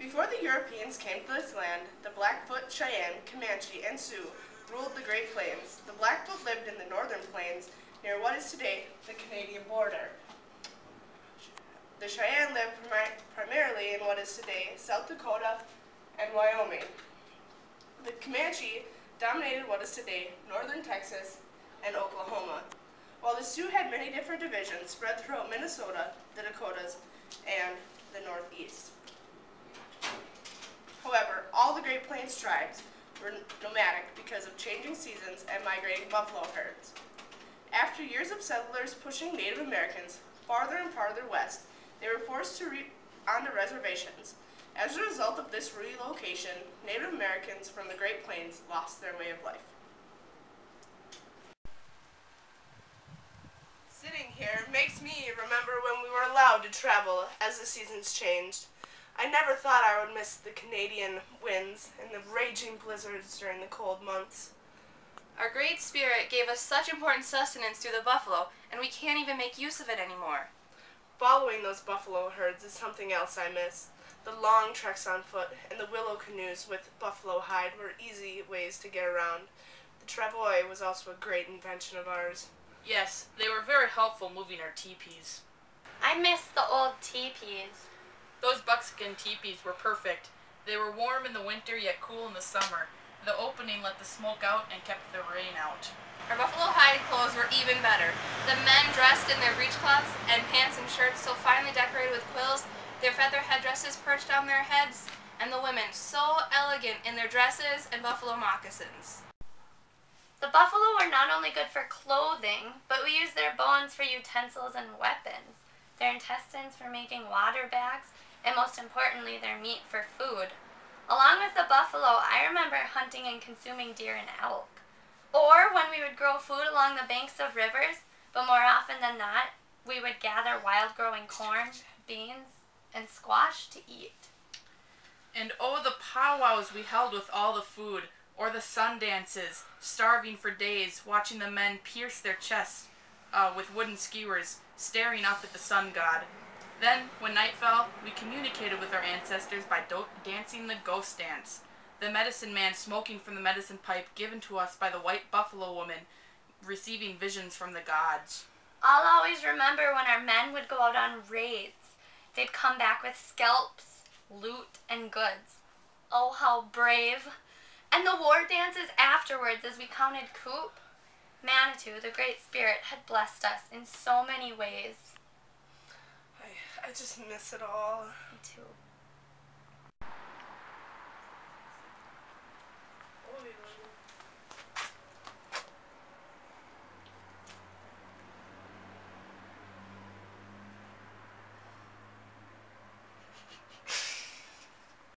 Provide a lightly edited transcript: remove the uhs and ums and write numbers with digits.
Before the Europeans came to this land, the Blackfoot, Cheyenne, Comanche, and Sioux ruled the Great Plains. The Blackfoot lived in the northern plains near what is today the Canadian border. The Cheyenne lived primarily in what is today South Dakota and Wyoming. The Comanche dominated what is today northern Texas and Oklahoma, while the Sioux had many different divisions spread throughout Minnesota, the Dakotas, and the Northeast. However, all the Great Plains tribes were nomadic because of changing seasons and migrating buffalo herds. After years of settlers pushing Native Americans farther and farther west, they were forced onto reservations. As a result of this relocation, Native Americans from the Great Plains lost their way of life. Sitting here makes me remember when we were allowed to travel as the seasons changed. I never thought I would miss the Canadian winds and the raging blizzards during the cold months. Our Great Spirit gave us such important sustenance through the buffalo, and we can't even make use of it anymore. Following those buffalo herds is something else I miss. The long treks on foot and the willow canoes with buffalo hide were easy ways to get around. The travois was also a great invention of ours. Yes, they were very helpful moving our teepees. I miss the old teepees. Those buckskin teepees were perfect. They were warm in the winter yet cool in the summer. The opening let the smoke out and kept the rain out. Our buffalo hide clothes were even better. The men dressed in their breechcloths and pants and shirts so finely decorated with quills, their feather headdresses perched on their heads, and the women so elegant in their dresses and buffalo moccasins. The buffalo were not only good for clothing, but we used their bones for utensils and weapons, their intestines for making water bags, and most importantly, their meat for food. Along with the buffalo, I remember hunting and consuming deer and elk. Or when we would grow food along the banks of rivers, but more often than not, we would gather wild-growing corn, beans, and squash to eat. And oh, the powwows we held with all the food, or the sun dances, starving for days, watching the men pierce their chests with wooden skewers, staring up at the sun god. Then, when night fell, we communicated with our ancestors by dancing the ghost dance, the medicine man smoking from the medicine pipe given to us by the white buffalo woman, receiving visions from the gods. I'll always remember when our men would go out on raids. They'd come back with scalps, loot, and goods. Oh, how brave. And the war dances afterwards as we counted coop. Manitou, the Great Spirit, had blessed us in so many ways. I just miss it all. Me too.